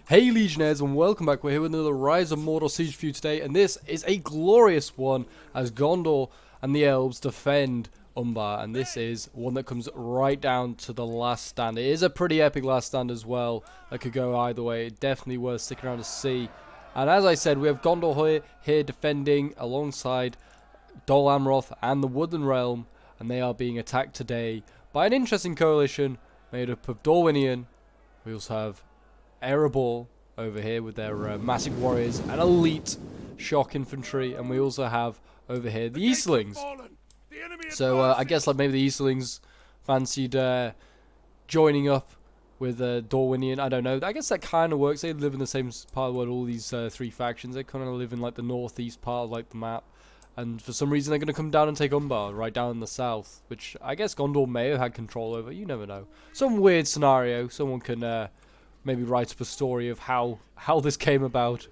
Hey Legionnaires, and welcome back. We're here with another Rise of Mordor siege for you today, and this is a glorious one as Gondor and the elves defend Umbar, and this is one that comes right down to the last stand. It is a pretty epic last stand as well, that could go either way. Definitely worth sticking around to see. And as I said, we have Gondor here defending alongside Dol Amroth and the Woodland Realm, and they are being attacked today by an interesting coalition made up of Dorwinian. We also have Erebor over here with their massive warriors and elite shock infantry, and we also have over here the Eastlings. So I guess like maybe the Eastlings fancied joining up with Dorwinian. I don't know. I guess that kind of works. They live in the same part of the world. All these three factions. They kind of live in like the northeast part of like the map. And for some reason they're going to come down and take Umbar right down in the south, which I guess Gondor may have had control over. You never know. Some weird scenario. Someone can maybe write up a story of how this came about.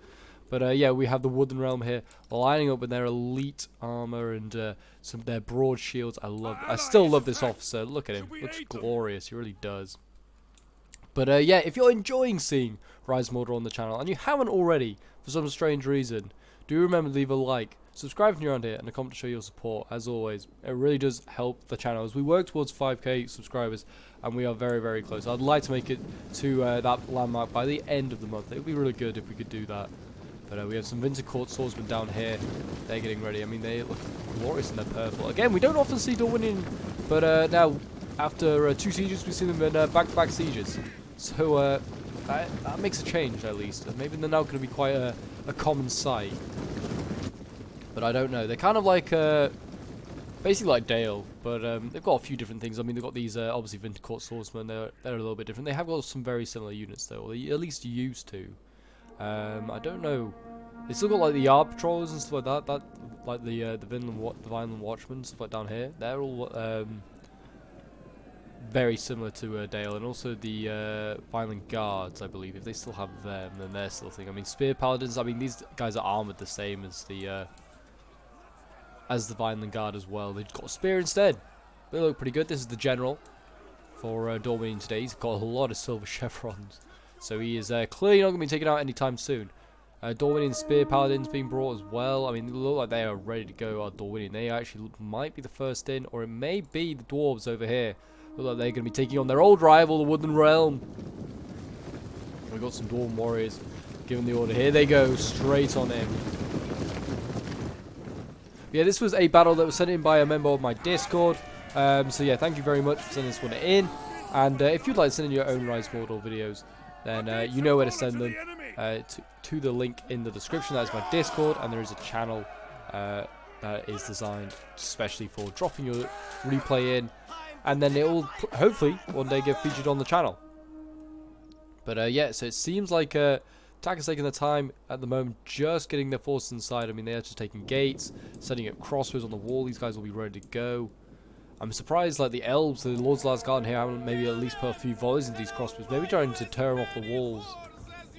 But yeah, we have the Woodland Realm here lining up with their elite armor and some of their broad shields. I still love this officer. Look at him. Looks glorious. He really does. But yeah, if you're enjoying seeing Rise of Mordor on the channel and you haven't already for some strange reason, do remember to leave a like, subscribe if you're around here, and a comment to show your support. As always, it really does help the channel as we work towards 5k subscribers, and we are very, very close. I'd like to make it to that landmark by the end of the month. It would be really good if we could do that. But we have some Winter Court swordsmen down here. They're getting ready. I mean, they look glorious in their purple. Again, we don't often see Dorwinian, but now, after 2 sieges, we've seen them in back-to-back sieges. So that makes a change, at least. Maybe they're now going to be quite a common sight. But I don't know. They're kind of like, basically like Dale, but they've got a few different things. I mean, they've got these, obviously, Winter Court swordsmen. They're a little bit different. They have got some very similar units, though, or they at least used to. I don't know. They still got like the Yard Patrollers and stuff like that. Like the Vineland Watchmen, stuff like down here. They're all very similar to Dale, and also the Vineland Guards, I believe. If they still have them, then they're still a thing. I mean, Spear Paladins. I mean, these guys are armored the same as the Vineland Guard as well. They've got a spear instead. They look pretty good. This is the general for Dorwinian today. He's got a lot of silver chevrons. So he is clearly not going to be taken out anytime soon. Dorwinian Spear Paladins being brought as well. I mean, they look like they are ready to go. Dorwinian. They actually might be the first in, or it may be the dwarves over here. Look like they're going to be taking on their old rival, the Woodland Realm. We've got some Dwarven warriors given the order. Here they go, straight on in. Yeah, this was a battle that was sent in by a member of my Discord. So yeah, thank you very much for sending this one in. And if you'd like to send in your own Rise of Mordor videos, then you know where to send them to the link in the description. That is my Discord, and there is a channel that is designed especially for dropping your replay in, and then it will hopefully one day get featured on the channel. But yeah, so it seems like attack is taking their time at the moment, just getting their forces inside. I mean, they're just taking gates, setting up crossbows on the wall. These guys will be ready to go. I'm surprised, like, the elves, the Lords of Asgard here, haven't maybe at least put a few volleys into these crossbows. Maybe trying to tear them off the walls.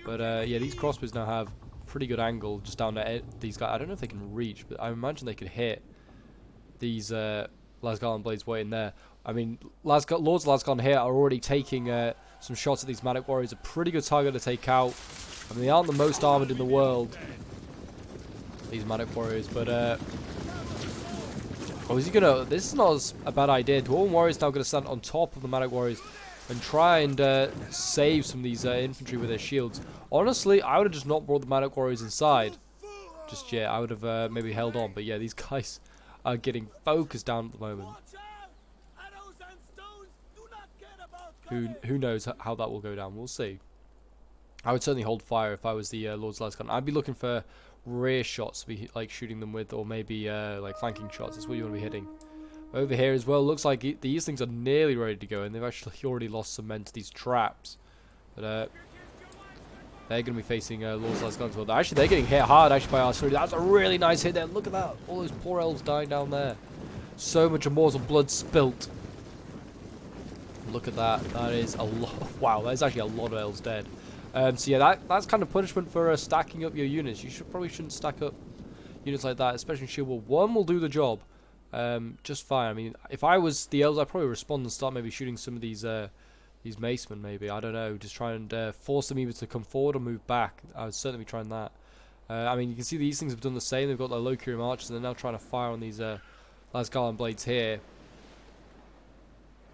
But, yeah, these crossbows now have a pretty good angle just down to these guys. I don't know if they can reach, but I imagine they could hit these Lasgarland blades way in there. I mean, Lords of Lasgard here are already taking some shots at these Manic Warriors. A pretty good target to take out. I mean, they aren't the most armored in the world, these Manic Warriors, but oh, is he gonna? This is not a bad idea. Dwarven Warriors now gonna stand on top of the Manic Warriors and try and save some of these infantry with their shields. Honestly, I would have just not brought the Manic Warriors inside just yet. I would have maybe held on, but yeah, these guys are getting focused down at the moment. Who knows how that will go down? We'll see. I would certainly hold fire if I was the Lord's Last Gun. I'd be looking for rear shots to be like shooting them with, or maybe like flanking shots. That's what you want to be hitting. Over here as well, looks like these things are nearly ready to go, and they've actually already lost some men to these traps. But they're going to be facing Lord's Last Guns as well. Actually, they're getting hit hard actually by artillery. That's a really nice hit there. Look at that. All those poor elves dying down there. So much immortal blood spilt. Look at that. That is a lot. Wow, there's actually a lot of elves dead. So yeah, that's kind of punishment for stacking up your units. You probably shouldn't stack up units like that, especially in Shield Wall. One will do the job just fine. I mean, if I was the elves, I'd probably respond and start maybe shooting some of these these macemen, maybe. I don't know. Just try and force them either to come forward or move back. I would certainly be trying that. I mean, you can see these things have done the same. They've got their low curium archers, and they're now trying to fire on these Lasgarland blades here.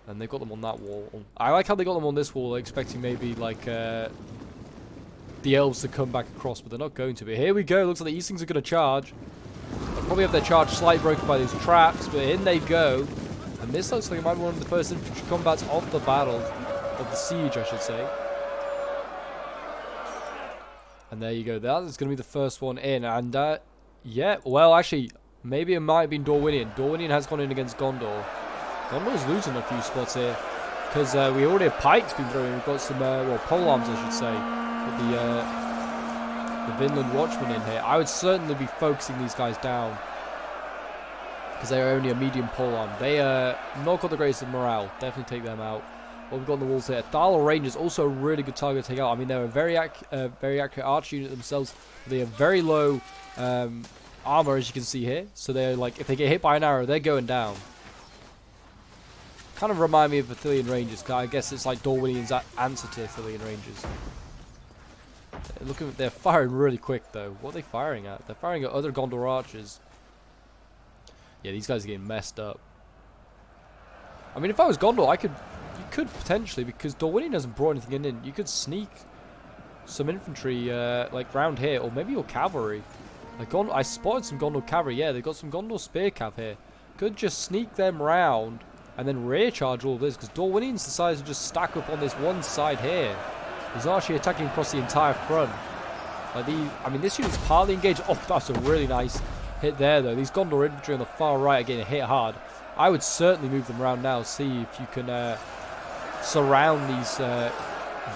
And they've got them on that wall. I like how they got them on this wall, expecting maybe like the elves to come back across, but they're not going to be. Here we go. Looks like the Eastlings are going to charge. They'll probably have their charge slightly broken by these traps, but in they go. And this looks like it might be one of the first infantry combats of the battle, of the siege, I should say. And there you go. That is going to be the first one in. And yeah, well, actually, maybe it might have been Dorwinion. Dorwinion has gone in against Gondor. Gondor's losing a few spots here because we already have pikes being thrown in. We've got some, well, polearms, I should say. With the Vinland Watchmen in here. I would certainly be focusing these guys down because they are only a medium polearm. They not got the greatest of morale. Definitely take them out. What we've got on the walls here. Thalor Rangers, also a really good target to take out. I mean, they're a very accurate archer unit themselves. They have very low armor, as you can see here. So they're like, if they get hit by an arrow, they're going down. Kind of remind me of Athelian Rangers. I guess it's like Dorwinian's answer to Athelian Rangers. They're firing really quick though. What are they firing at? They're firing at other Gondor archers. Yeah, these guys are getting messed up. I mean, if I was Gondor, you could potentially, because Dorwinian hasn't brought anything in, you could sneak some infantry like round here, or maybe your cavalry. Like I spotted some Gondor cavalry. Yeah, they've got some Gondor spear cav here. Could just sneak them round and then rear charge all of this, because Dorwinian's decided to just stack up on this one side here. He's actually attacking across the entire front. Like I mean, this unit's partly engaged. Oh, that's a really nice hit there, though. These Gondor infantry on the far right are getting hit hard. I would certainly move them around now, see if you can surround these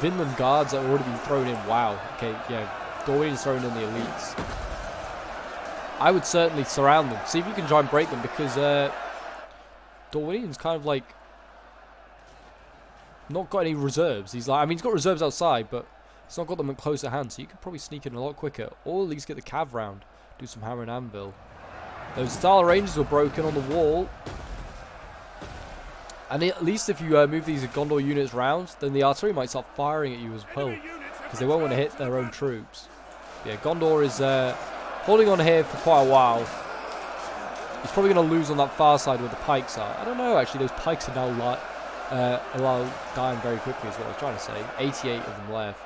Vinland guards that have already been thrown in. Wow. Okay, yeah. Dorwinian's throwing in the elites. I would certainly surround them. See if you can try and break them, because Dorwinian's kind of like not got any reserves. He's like, I mean, he's got reserves outside, but he's not got them at close at hand, so you could probably sneak in a lot quicker, or at least get the cav round, do some hammer and anvil. Those Thalor Rangers were broken on the wall, and at least if you move these Gondor units round, then the artillery might start firing at you as well, because they won't want to hit their own troops. Yeah, Gondor is holding on here for quite a while. He's probably going to lose on that far side where the pikes are. I don't know, actually. Those pikes are now dying very quickly is what I was trying to say. 88 of them left.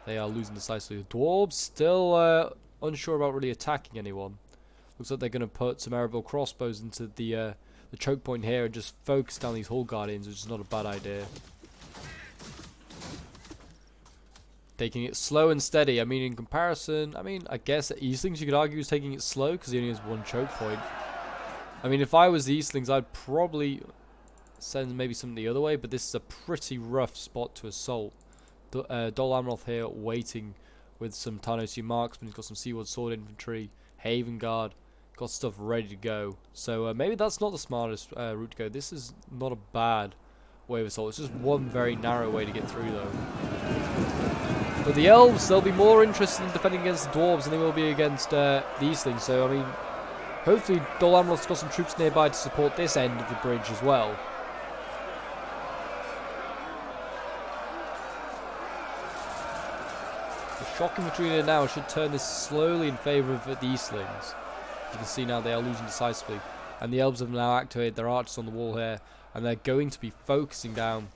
They are losing decisively. The Dwarves still unsure about really attacking anyone. Looks like they're going to put some Erebor crossbows into the choke point here and just focus down these Hall Guardians, which is not a bad idea. Taking it slow and steady. I mean, in comparison, I guess Eastlings you could argue is taking it slow because he only has one choke point. I mean, if I was the Eastlings, I'd probably send maybe something the other way, but this is a pretty rough spot to assault. Dol Amroth here waiting with some Tarnosi marksmen. He's got some Seaward Sword infantry, Haven Guard, got stuff ready to go. So maybe that's not the smartest route to go. This is not a bad way of assault. It's just one very narrow way to get through, though. But the elves, they'll be more interested in defending against the dwarves than they will be against the Eastlings. So, I mean, hopefully Dol Amroth's got some troops nearby to support this end of the bridge as well. The shock infantry here now should turn this slowly in favour of the Eastlings. You can see now they are losing decisively. And the elves have now activated their archers on the wall here. And they're going to be focusing down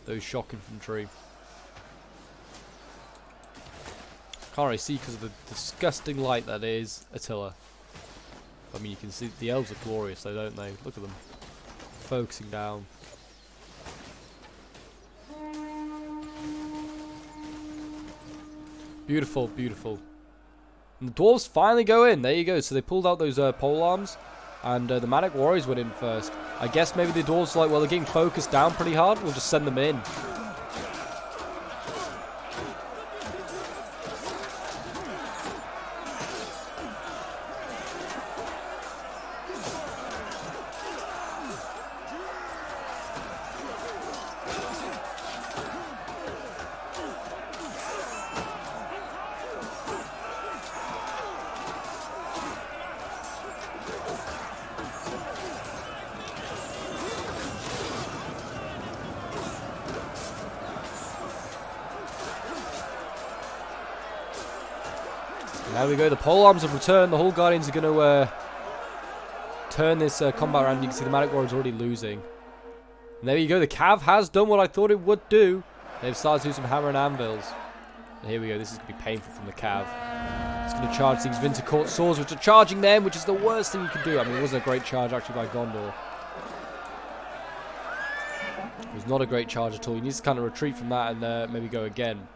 those shock infantry. Can't really see because of the disgusting light that is Attila. I mean, you can see the elves are glorious though, don't they? Look at them. Focusing down. Beautiful, beautiful. And the dwarves finally go in. There you go. So they pulled out those polearms. And the Manic Warriors went in first. I guess maybe the dwarves are like, well, they're getting focused down pretty hard. We'll just send them in. And there we go. The pole arms have returned. The Hull Guardians are going to turn this combat around. You can see the Manic Warriors already losing. And there you go. The Cav has done what I thought it would do. They've started to do some hammer and anvils. And here we go. This is going to be painful from the Cav. It's going to charge these Winter Court swords, which are charging them, which is the worst thing you can do. I mean, it wasn't a great charge actually by Gondor. It was not a great charge at all. He needs to kind of retreat from that and maybe go again.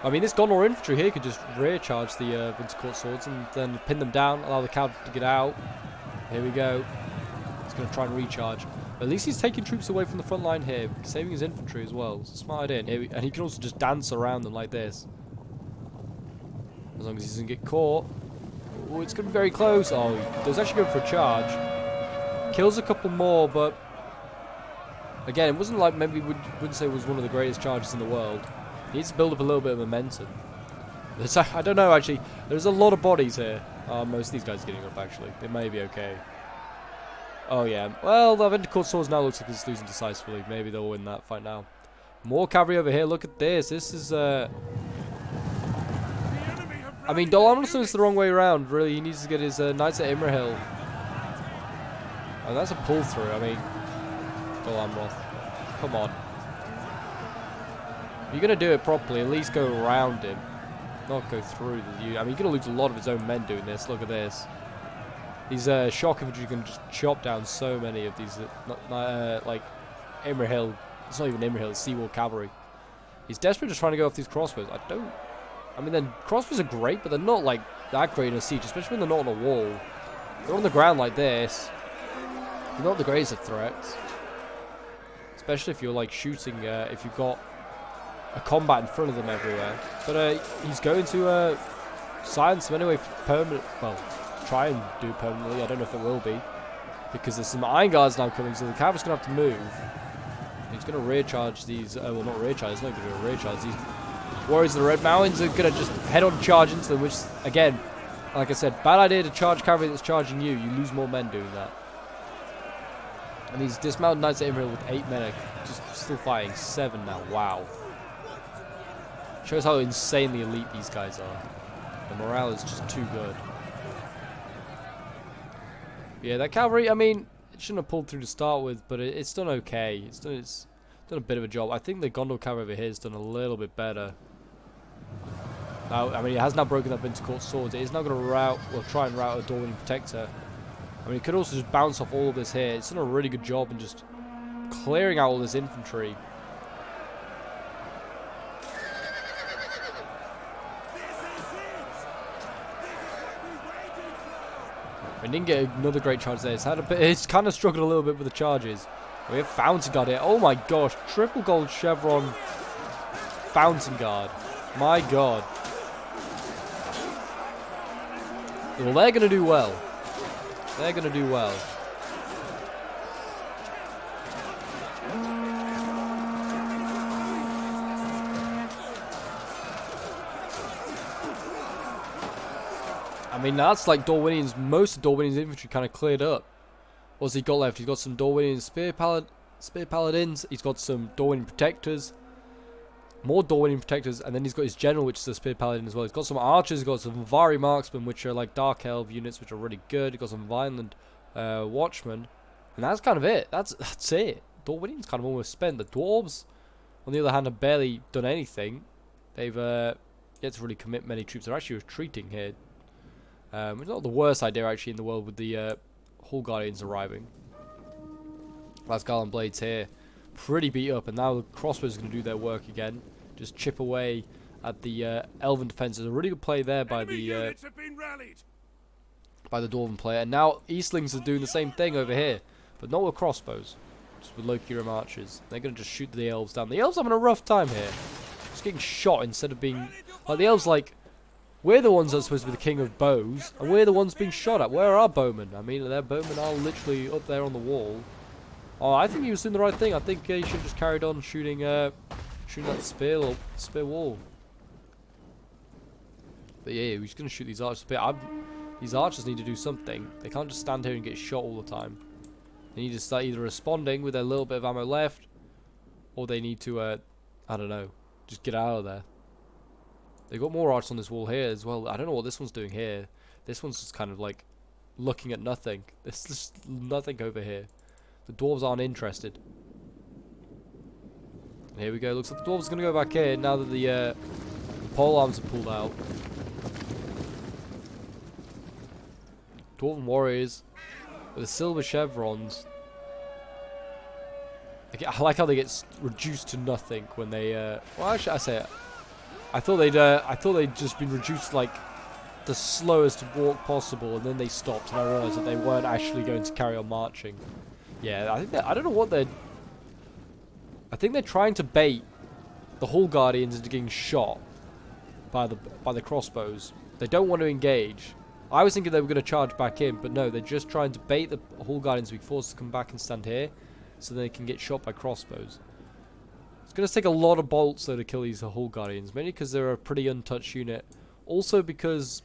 I mean, this Gondor infantry here could just rear charge the Winter Court swords and then pin them down, allow the Cav to get out. Here we go. He's going to try and recharge. But at least he's taking troops away from the front line here, saving his infantry as well. It's a smart idea. And he can also just dance around them like this. As long as he doesn't get caught. Oh, it's going to be very close. Oh, he does actually go for a charge. Kills a couple more, but again, it wasn't like maybe we wouldn't say it was one of the greatest charges in the world. He needs to build up a little bit of momentum. I don't know, actually. There's a lot of bodies here. Most of these guys are getting up, actually. It may be okay. Oh, yeah. Well, the Winter Court swords now looks like it's losing decisively. Maybe they'll win that fight now. More cavalry over here. Look at this. This is, I mean, Dol Amrosson is the wrong way around, really. He needs to get his knights at Imrahil. Oh, that's a pull through. I mean, Dol Amroth. Come on. If you're going to do it properly, at least go around him. Not go through the... I mean, you're going to lose a lot of his own men doing this. Look at this. These shock infantry can just chop down so many of these, like, Imrahil. It's not even Imrahil, it's Seawall Cavalry. He's desperate just trying to go off these crossbows. I mean, then crossbows are great, but they're not, like, that great in a siege, especially when they're not on a wall. They're on the ground like this. They're not the greatest of threats. Especially if you're, like, shooting, if you've got a combat in front of them everywhere. But he's going to silence them anyway for permanent... Well, try and do it permanently. I don't know if it will be. Because there's some Iron Guards now coming, so the cavalry's going to have to move. He's going to rear charge these... well, not rear charge. He's not going to rear charge. These Warriors of the Red Mountains are going to just head-on charge into them, which, again, like I said, bad idea to charge cavalry that's charging you. You lose more men doing that. And these dismounted knights at Imrahil with 8 men are just still fighting. 7 now. Wow. Shows how insanely elite these guys are. The morale is just too good. Yeah, that cavalry, I mean, it shouldn't have pulled through to start with, but it's done okay. It's done a bit of a job. I think the Gondor cavalry over here has done a little bit better. Now, I mean, it has now broken up into Court swords. It is now going to try and rout a Dorwin Protector. I mean, it could also just bounce off all of this here. It's done a really good job in just clearing out all this infantry. I didn't get another great charge there. It's kind of struggled a little bit with the charges. We have Fountain Guard here. Oh my gosh, triple gold chevron Fountain Guard. My god. Well, they're going to do well. They're going to do well. I mean, that's like Dorwinian's, most of Dorwinian's infantry kind of cleared up. What's he got left? He's got some Dorwinian Spear Paladins. He's got some Dorwinian Protectors. More Dorwinian Protectors. And then he's got his General, which is a Spear Paladin as well. He's got some Archers. He's got some Vari Marksmen, which are like Dark Elf units, which are really good. He's got some Vineland Watchmen. And that's kind of it. That's it. Dorwinian's kind of almost spent. The Dwarves, on the other hand, have barely done anything. They've yet to really commit many troops. They're actually retreating here. It's not the worst idea actually in the world with the Hull Guardians arriving. Last Garland Blades here, pretty beat up, and now the crossbows are going to do their work again. Just chip away at the Elven defences. A really good play there by the Dwarven player. And now Eastlings are doing the same thing over here, but not with crossbows, just with low-curum archers. They're going to just shoot the elves down. The elves are having a rough time here, just getting shot instead of being like the elves like. We're the ones that are supposed to be the king of bows, and we're the ones being shot at. Where are our bowmen? I mean, their bowmen are literally up there on the wall. Oh, I think he was doing the right thing. I think he should have just carried on shooting that spear wall. But yeah, he's going to shoot these archers. These archers need to do something. They can't just stand here and get shot all the time. They need to start either responding with a little bit of ammo left, or they need to, I don't know, just get out of there. They've got more archers on this wall here as well. I don't know what this one's doing here. This one's just kind of like looking at nothing. There's just nothing over here. The dwarves aren't interested. And here we go. Looks like the dwarves are going to go back here now that the pole arms are pulled out. Dwarven warriors with the silver chevrons. I like how they get reduced to nothing when they. Well, actually, I say it. I thought they'd just been reduced like the slowest walk possible, and then they stopped, and I realised that they weren't actually going to carry on marching. Yeah, I don't know what they're. I think they're trying to bait the Hall Guardians into getting shot by the crossbows. They don't want to engage. I was thinking they were going to charge back in, but no, they're just trying to bait the Hall Guardians to be forced to come back and stand here, so they can get shot by crossbows. It's going to take a lot of bolts though to kill these Hall Guardians, mainly because they're a pretty untouched unit. Also because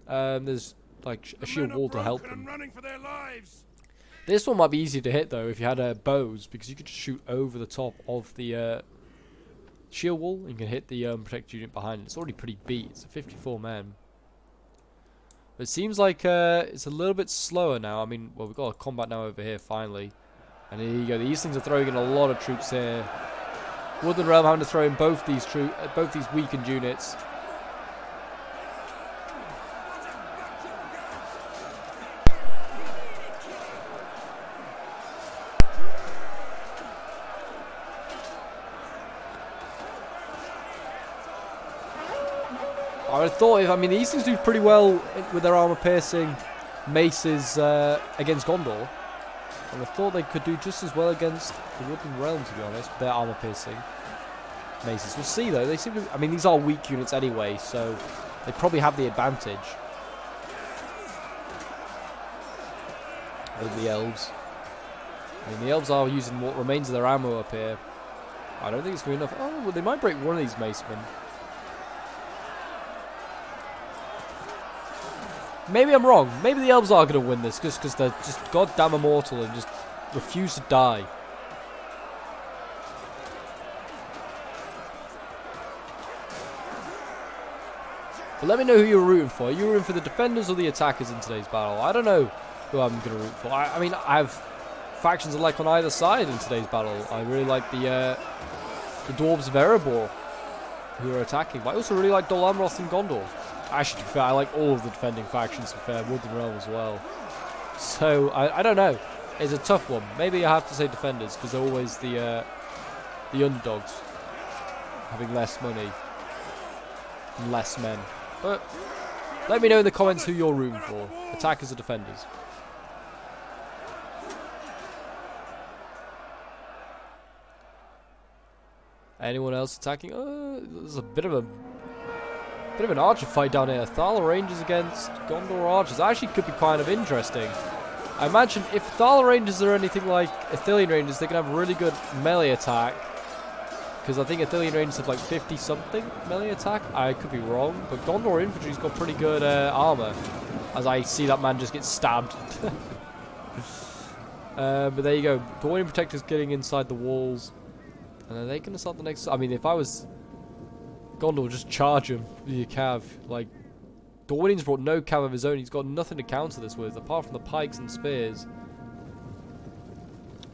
there's like a shield wall to help them. This one might be easy to hit though if you had bows, because you could just shoot over the top of the shield wall and you can hit the protected unit behind it. It's already pretty beat. It's a 54 man. But it seems like it's a little bit slower now. I mean, well, we've got a combat now over here finally. And here you go. These things are throwing in a lot of troops here. Woodland Realm having to throw in both these weakened units. I would have thought, I mean, these things do pretty well with their armor-piercing maces against Gondor. And I thought they could do just as well against the Woodland Realm, to be honest, with their armor-piercing maces. We'll see, though. They seem to, I mean, these are weak units anyway, so they probably have the advantage over the elves. I mean, the elves are using what remains of their ammo up here. I don't think it's going to be enough. Oh, well, they might break one of these macemen. Maybe I'm wrong. Maybe the elves are going to win this just because they're just goddamn immortal and just refuse to die. But let me know who you're rooting for. Are you rooting for the defenders or the attackers in today's battle? I don't know who I'm going to root for. I mean, I have factions I like on either side in today's battle. I really like the Dwarves of Erebor who are attacking. But I also really like Dol Amroth and Gondor. Actually, to be fair, I like all of the defending factions, to be fair, Woodland Realm as well. So, I don't know. It's a tough one. Maybe I have to say defenders, because they're always the underdogs, having less money and less men. But let me know in the comments who you're rooting for, attackers or defenders. Anyone else attacking? There's a bit of an archer fight down here. Thala Rangers against Gondor Archers. Actually could be kind of interesting. I imagine if Thala Rangers are anything like Ithilien Rangers, they can have really good melee attack. Because I think Ithilien Rangers have like 50-something melee attack. I could be wrong. But Gondor Infantry's got pretty good armor. As I see that man just get stabbed. But there you go. Dwarven Protectors getting inside the walls. And are they going to start the next... I mean, if I was... Gondor, just charge him with your cav. Like, Dorwin's brought no cav of his own. He's got nothing to counter this with, apart from the pikes and spears.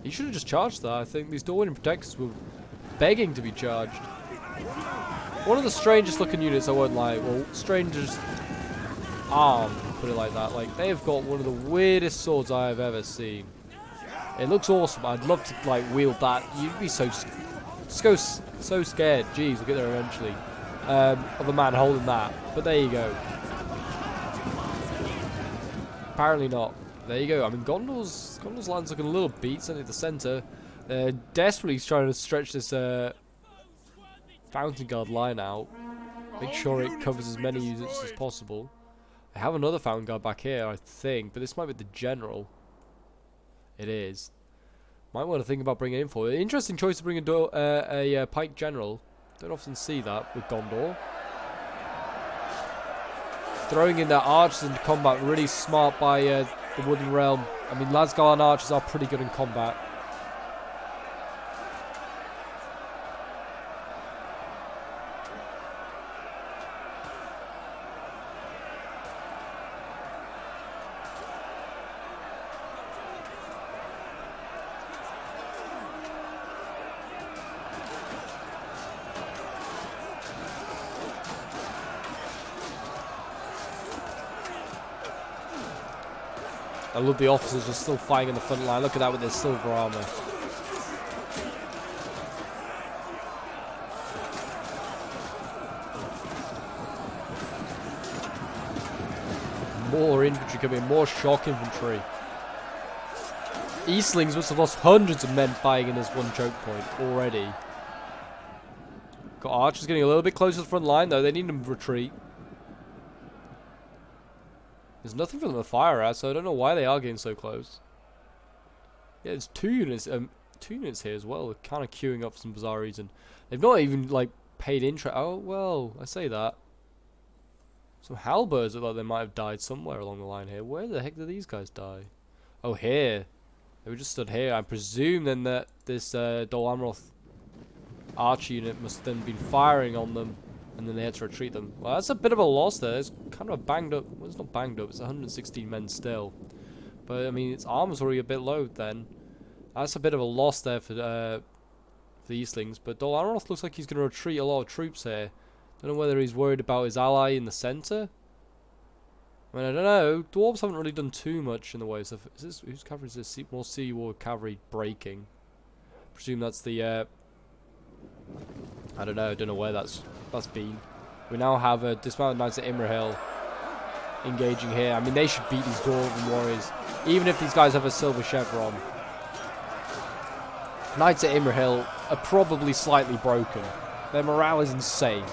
He should have just charged that. I think these Dorwin Protectors were begging to be charged. One of the strangest looking units, I won't lie. Well, strangest arm, put it like that. Like, they have got one of the weirdest swords I have ever seen. It looks awesome. I'd love to, like, wield that. You'd be so scared. Jeez, we'll get there eventually. Of a man holding that. But there you go. Apparently not. There you go. I mean, Gondor's land's looking a little beat, certainly at the centre. They're desperately trying to stretch this Fountain Guard line out. Make sure it covers as many units as possible. I have another Fountain Guard back here, I think. But this might be the General. It is. Might want to think about bringing it in for it. Interesting choice to bring a Pike General. Don't often see that with Gondor. Throwing in their archers into combat, really smart by the Woodland Realm. I mean, Lasgarn archers are pretty good in combat. I love the officers are still fighting in the front line. Look at that with their silver armor. More infantry coming, more shock infantry. Eastlings must have lost hundreds of men fighting in this one choke point already. Got archers getting a little bit closer to the front line though. They need them to retreat. There's nothing for them to fire at, so I don't know why they are getting so close. Yeah, there's two units here as well. They're kind of queuing up for some bizarre reason. They've not even like paid interest. Oh well, I say that. Some halberds look like they might have died somewhere along the line here. Where the heck did these guys die? Oh, here. They were just stood here. I presume then that this Dol Amroth archer unit must have then been firing on them, and then they had to retreat them. Well, that's a bit of a loss there. It's kind of a banged up. Well, it's not banged up. It's 116 men still. But, I mean, its armor's already a bit low then. That's a bit of a loss there for the Eastlings. But Dol Amroth looks like he's going to retreat a lot of troops here. Don't know whether he's worried about his ally in the centre. I mean, I don't know. Dwarves haven't really done too much in the way of stuff. Is this, whose cavalry is this? More Sea War cavalry breaking. I presume that's the, I don't know where that's been. We now have dismounted knights at Imrahil engaging here. I mean, they should beat these Dwarven warriors, even if these guys have a silver chevron. Knights at Imrahil are probably slightly broken. Their morale is insane.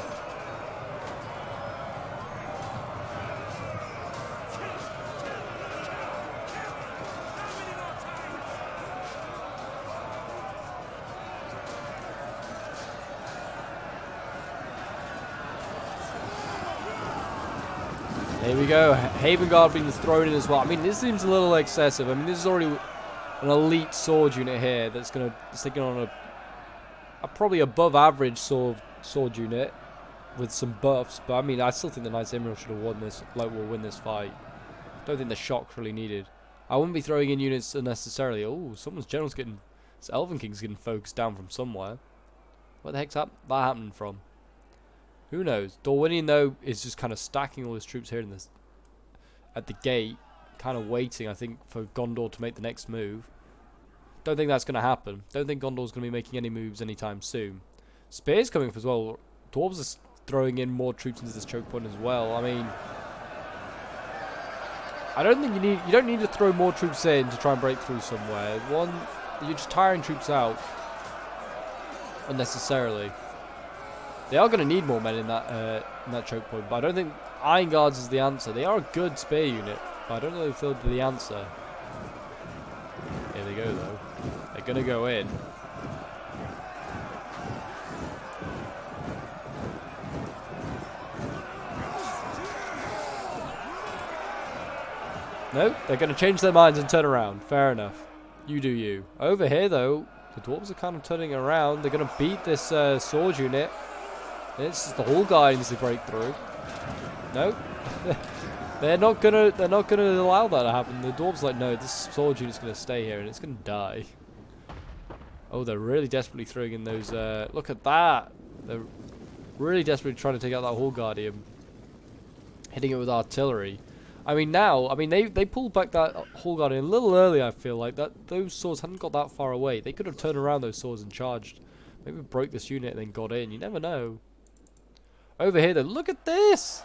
Here we go. Haven Guard being thrown in as well. I mean, this seems a little excessive. I mean, this is already an elite sword unit here that's taking on a probably above average sword unit with some buffs. But I mean, I still think the Knights Emerald should have won this. Like, will win this fight. Don't think the shock's really needed. I wouldn't be throwing in units unnecessarily. Oh, someone's general's getting. This Elven King's getting focused down from somewhere. What the heck's that happening from? Who knows? Dorwinian, though, is just kind of stacking all his troops here at the gate, kind of waiting, I think, for Gondor to make the next move. Don't think that's going to happen. Don't think Gondor's going to be making any moves anytime soon. Spear's coming up as well. Dwarves are throwing in more troops into this choke point as well. I mean, I don't think you don't need to throw more troops in to try and break through somewhere. One, you're just tiring troops out unnecessarily. They are going to need more men in that choke point, but I don't think Iron Guards is the answer. They are a good spear unit, but I don't know if they'll be the answer. Here they go, though. They're going to go in. Nope, they're going to change their minds and turn around. Fair enough. You do you. Over here, though, the dwarves are kind of turning around. They're going to beat this sword unit. This is the whole guy needs to break through. No, they're not gonna allow that to happen. The dwarves are like, no, this sword unit's gonna stay here and it's gonna die. Oh, they're really desperately throwing in those. Look at that. They're really desperately trying to take out that Hall Guardian, hitting it with artillery. I mean, they pulled back that Hall Guardian a little early. I feel like that those swords hadn't got that far away. They could have turned around those swords and charged. Maybe broke this unit and then got in. You never know. Over here, though, look at this!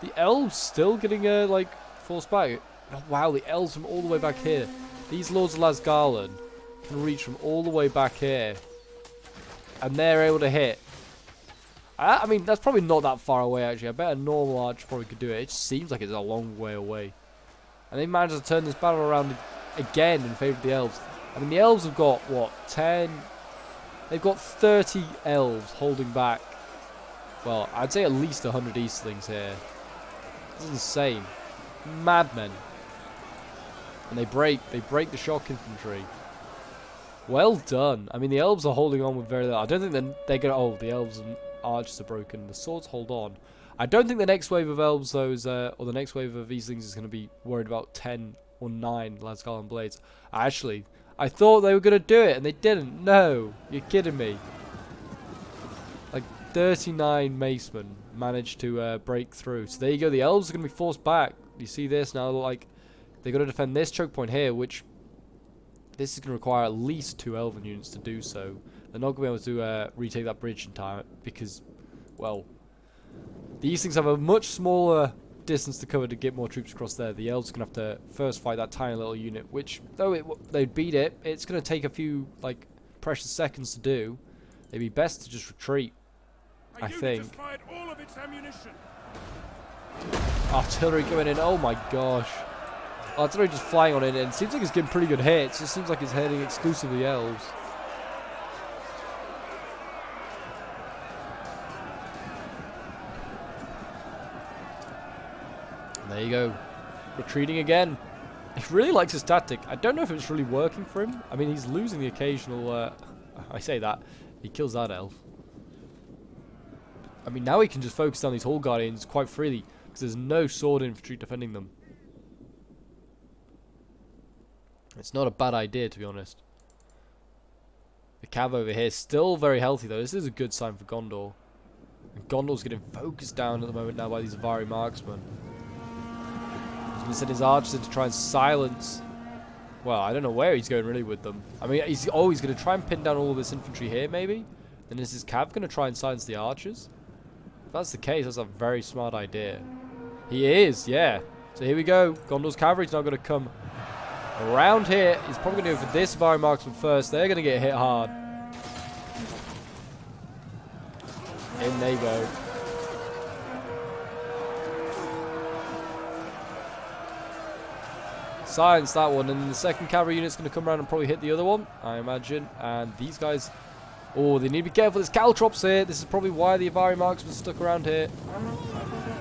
The elves still getting, like, forced back. Oh, wow, the elves from all the way back here. These Lords of Lasgarland can reach from all the way back here. And they're able to hit. I mean, that's probably not that far away, actually. I bet a normal archer probably could do it. It just seems like it's a long way away. And they managed to turn this battle around again in favour of the elves. I mean, the elves have got, what, 10? They've got 30 elves holding back. Well, I'd say at least 100 Eastlings here. This is insane. Madmen. And they break the shock infantry. Well done. I mean, the elves are holding on with very little. I don't think they're going to... Oh, the elves and archers are broken. The swords hold on. I don't think the next wave of elves, though, or the next wave of Eastlings is going to be worried about 10 or 9 Lasgarland blades. Actually, I thought they were going to do it, and they didn't. No, you're kidding me. Like, 39 macemen managed to break through. So there you go. The elves are going to be forced back. You see this now, like, They got to defend this choke point here, which this is going to require at least 2 elven units to do so. They're not going to be able to retake that bridge in time because, well, these things have a much smaller distance to cover to get more troops across there. The elves are going to have to first fight that tiny little unit, which, though they'd beat it, it's going to take a few, like, precious seconds to do. It'd be best to just retreat, I think. Just fired all of its ammunition. Artillery going in, oh my gosh. Artillery just flying on it, and it seems like it's getting pretty good hits. It seems like it's hitting exclusively elves. And there you go. Retreating again. He really likes his tactic. I don't know if it's really working for him. I mean, he's losing the occasional... I say that. He kills that elf. I mean, now he can just focus down these Hall Guardians quite freely, because there's no sword infantry defending them. It's not a bad idea, to be honest. The cav over here is still very healthy, though. This is a good sign for Gondor. And Gondor's getting focused down at the moment now by these Avari marksmen. He's going to send his archers in to try and silence... Well, I don't know where he's going really with them. I mean, he's always going to try and pin down all of this infantry here, maybe? Then is his cav going to try and silence the archers? If that's the case, that's a very smart idea. He is, yeah. So here we go. Gondor's cavalry's now going to come around here. He's probably going to go for this Avari marksman first. They're going to get hit hard. In they go. Silence that one, and then the second cavalry unit's going to come around and probably hit the other one, I imagine. And these guys, oh, they need to be careful. There's caltrops here. This is probably why the Avari marksman stuck around here.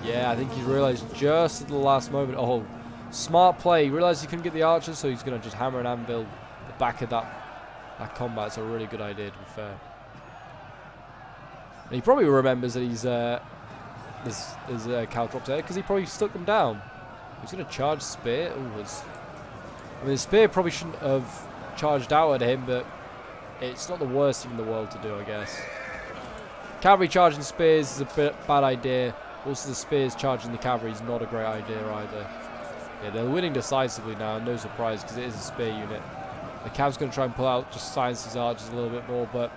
Yeah, I think he realised just at the last moment. Oh, smart play. He realised he couldn't get the archers, so he's going to just hammer and anvil the back of that combat. It's a really good idea, to be fair. And he probably remembers that he's there's caltrops there because he probably stuck them down. He's going to charge spear. Ooh, I mean, the spear probably shouldn't have charged out at him, but it's not the worst thing in the world to do, I guess. Cavalry charging spears is a bad idea. Also, the spears charging the cavalry is not a great idea either. Yeah, they're winning decisively now, no surprise, because it is a spear unit. The cav's going to try and pull out, just silence these archers a little bit more, but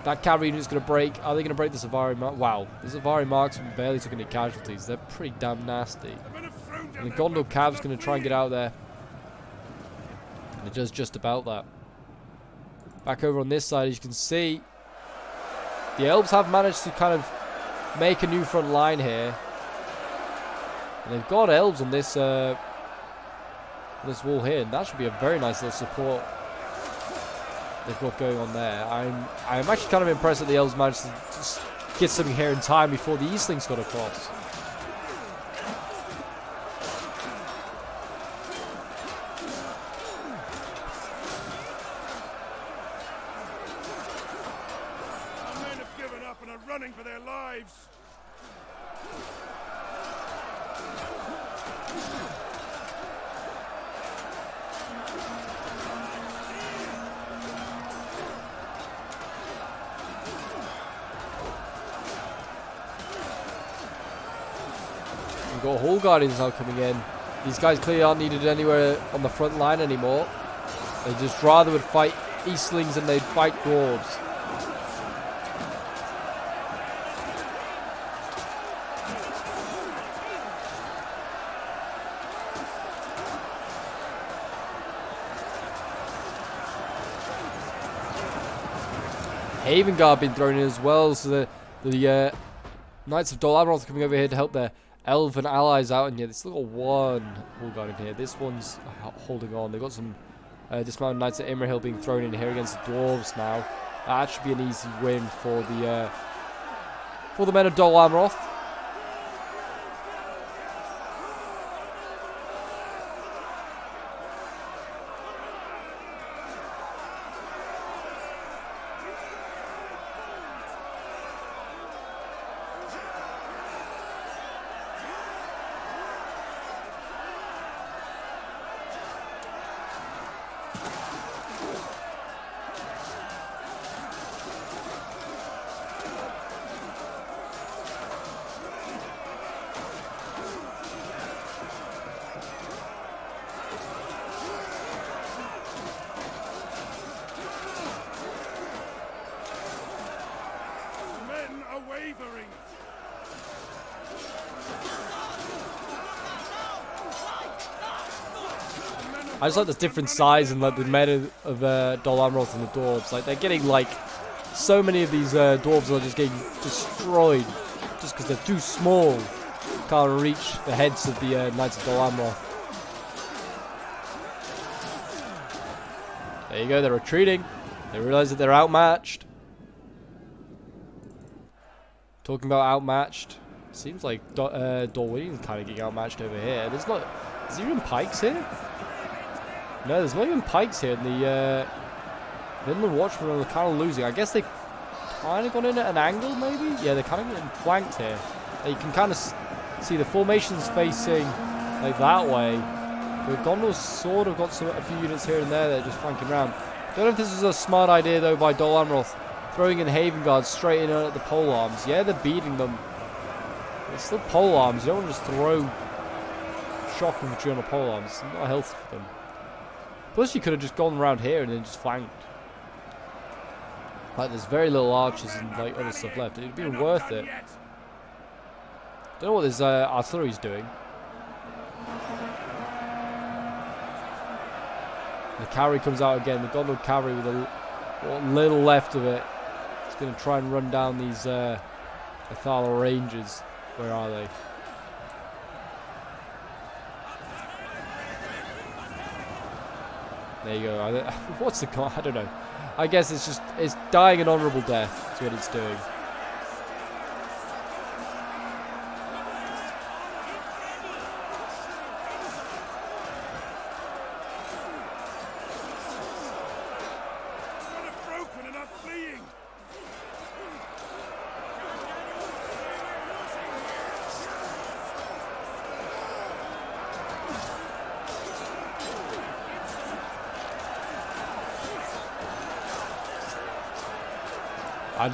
that cavalry unit is going to break. Are they going to break this Avari mark? Wow, this Avari marksman barely took any casualties. They're pretty damn nasty. And the Gondor cav's going to try and get out there. And it does just about that. Back over on this side, as you can see, the elves have managed to kind of make a new front line here. And they've got elves on this wall here, and that should be a very nice little support they've got going on there. I'm actually kind of impressed that the elves managed to just get something here in time before the Eastlings got across. Running for their lives. We've got Hall Guardians now coming in. These guys clearly aren't needed anywhere on the front line anymore. They just rather would fight Eastlings than they'd fight Dwarves. Haven Guard been thrown in as well, so the Knights of Dol Amroth are coming over here to help their elven allies out. And yeah, there's still got one Hall Guard in here. This one's holding on. They've got some dismounted Knights at Imrahil being thrown in here against the Dwarves now. That should be an easy win for the men of Dol Amroth. I just like the different size and like the meta of Dol Amroth and the dwarves. Like they're getting like so many of these dwarves are just getting destroyed just because they're too small. Can't reach the heads of the Knights of Dol Amroth. There you go. They're retreating. They realize that they're outmatched. Talking about outmatched, seems like Dorwinian's kind of getting outmatched over here. There's not. Is there even pikes here? No, there's not even pikes here. And the Vinland Watchmen are kind of losing. I guess they kind of gone in at an angle, maybe. Yeah, they're kind of getting flanked here. You can kind of see the formations facing like that way. But Gondor's sort of got a few units here and there that are just flanking around. Don't know if this is a smart idea though by Dol Amroth. Throwing in Haven Guards straight in at the pole arms. Yeah, they're beating them. It's still pole arms. You don't want to just throw shock infantry on the pole arms. It's not healthy for them. Plus, you could have just gone around here and then just flanked. Like, there's very little archers and like other stuff left. It'd be worth it. Don't know what this artillery's doing. The cavalry comes out again. The Gondor cavalry with what little left of it. It's going to try and run down these Athala Rangers. Where are they? There you go. What's the con? I don't know. I guess it's dying an honourable death. That's what it's doing.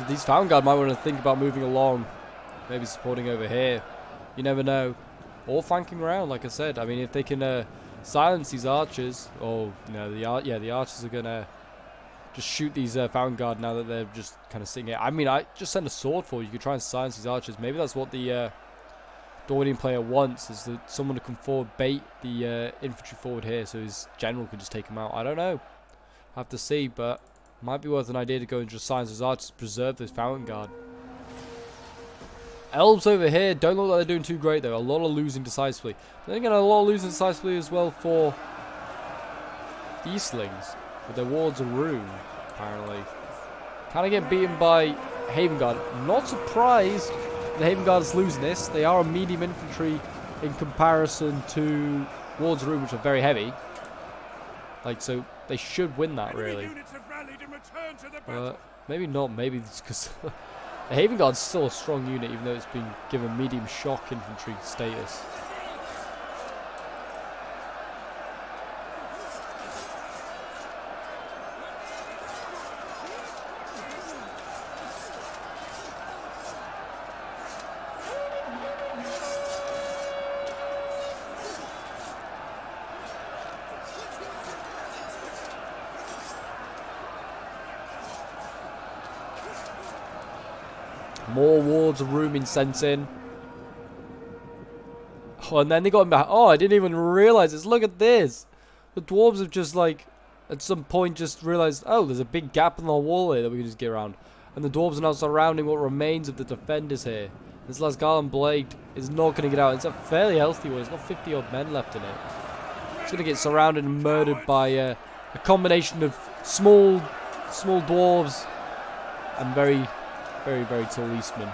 These Vanguard might want to think about moving along. Maybe supporting over here. You never know. Or flanking around, like I said. I mean, if they can silence these archers. Or, no, the archers are going to just shoot these Vanguard now that they're just kind of sitting here. I mean, I just send a sword for you. You could try and silence these archers. Maybe that's what the Dorwinian player wants. Is that someone to come forward, bait the infantry forward here. So his general can just take them out. I don't know. Have to see, but... might be worth an idea to go and just silence his archers to preserve this Vanguard. Elves over here don't look like they're doing too great though. A lot of losing decisively. But then again, a lot of losing decisively as well for the Eastlings with their wards of Rune, apparently. Kind of get beaten by Haven Guard. Not surprised the Haven Guard is losing this. They are a medium infantry in comparison to wards of Rune, which are very heavy. Like, so they should win that, really. Maybe not. Maybe it's because the Haven Guard's still a strong unit, even though it's been given medium shock infantry status. More wards of room being sent in. Oh, and then they got him back. Oh, I didn't even realize this. Look at this. The dwarves have just like, at some point, just realized, oh, there's a big gap in the wall here that we can just get around. And the dwarves are now surrounding what remains of the defenders here. This Lasgarland Blade is not going to get out. It's a fairly healthy one. There's not 50 odd men left in it. It's going to get surrounded and murdered by a combination of small dwarves and very tall Eastmen.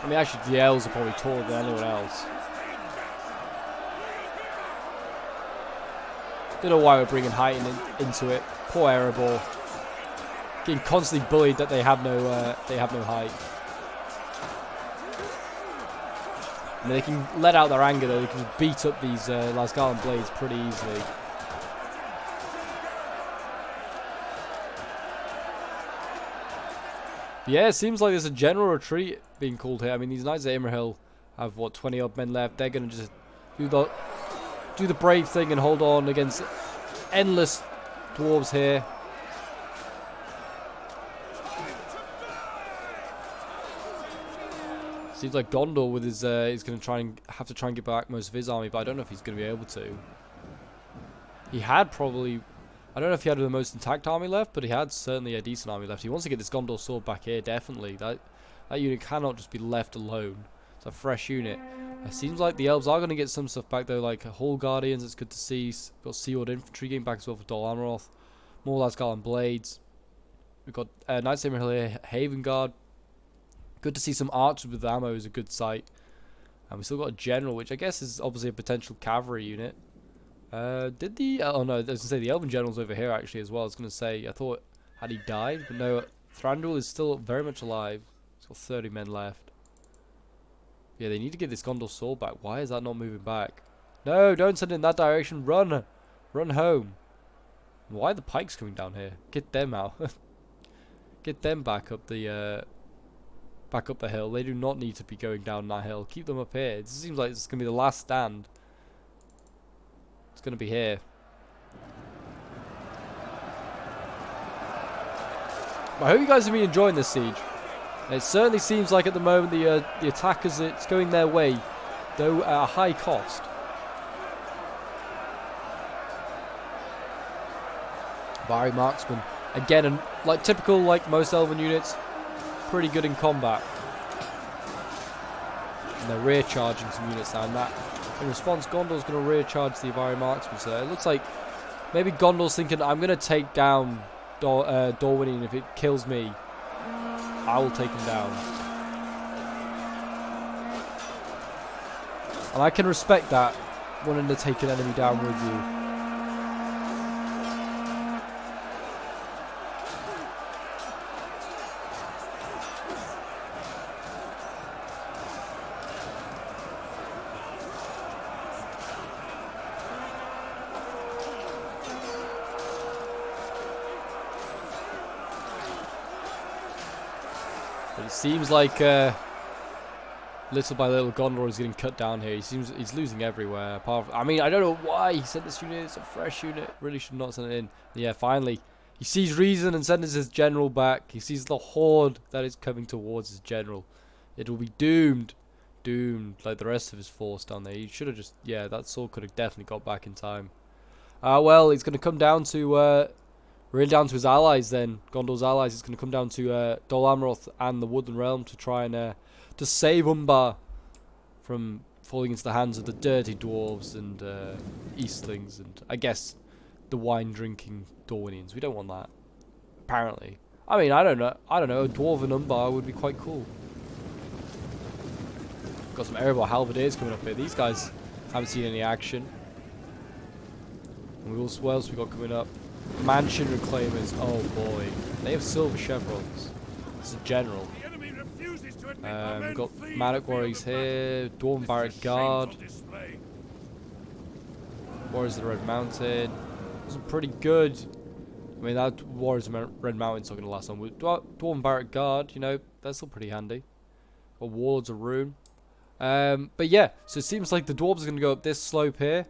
I mean, actually, the elves are probably taller than anyone else. Don't know why we're bringing height into it. Poor Erebor. Getting constantly bullied that they have no height. I mean, they can let out their anger though. They can just beat up these Lasgarland Blades pretty easily. Yeah, it seems like there's a general retreat being called here. I mean, these Knights of Imrahil have, what, 20 odd men left. They're going to just do the brave thing and hold on against endless dwarves here. Seems like Gondor with his is going to have to try and get back most of his army, but I don't know if he's going to be able to. He had probably, I don't know if he had the most intact army left, but he had certainly a decent army left. He wants to get this Gondor sword back here, definitely. That unit cannot just be left alone. It's a fresh unit. It seems like the elves are going to get some stuff back though, like Hall Guardians. It's good to see. Got Sea Orc infantry getting back as well for Dol Amroth. More Lasgal and Blades. We've got Knights Saber Hill here, Haven Guard. Good to see some archers with ammo is a good sight. And we still got a general, which I guess is obviously a potential cavalry unit. Did the... oh no, I was going to say the elven general's over here actually as well. I was going to say, I thought, had he died? But no, Thranduil is still very much alive. He's got 30 men left. Yeah, they need to get this Gondor sword back. Why is that not moving back? No, don't send it in that direction. Run! Run home. Why are the pikes coming down here? Get them out. Get them back up the hill. They do not need to be going down that hill. Keep them up here. It seems like it's going to be the last stand. It's going to be here. I hope you guys have been enjoying this siege. It certainly seems like at the moment the attackers, it's going their way, though at a high cost. Fiery Marksman. Again, and like typical, like most elven units, pretty good in combat. And they're rear charging some units now, and that in response Gondor's going to rear charge the Fiery Marksman. So it looks like maybe Gondor's thinking, I'm going to take down Dorwini, and if it kills me, I will take him down. And I can respect that, wanting to take an enemy down with you. But it seems like little by little Gondor is getting cut down here. He's losing everywhere. Apart from, I mean, I don't know why he sent this unit. It's a fresh unit. Really should not send it in. And yeah, finally he sees reason and sends his general back. He sees the horde that is coming towards his general. It will be doomed like the rest of his force down there. He should have just, yeah, that sword could have definitely got back in time. Well, it's going to come down to really down to his allies then. Gondor's allies. It's going to come down to Dol Amroth and the Woodland Realm to try and to save Umbar from falling into the hands of the dirty dwarves and Eastlings and I guess the wine-drinking Dorwinians. We don't want that. Apparently. I mean, I don't know. A dwarven Umbar would be quite cool. Got some Erebor Halberdiers coming up here. These guys haven't seen any action. And what else we got coming up? Mansion Reclaimers. Oh boy. They have silver chevrons. It's a general. We've got Manic Warriors here. Dwarven Barrack Guard. Warriors of the Red Mountain. Those are pretty good. I mean, that Warriors of the Red Mountain's not going to last long. Dwarven Barrack Guard, you know, that's still pretty handy. Got Warlords of Rune. But yeah, so it seems like the dwarves are going to go up this slope here.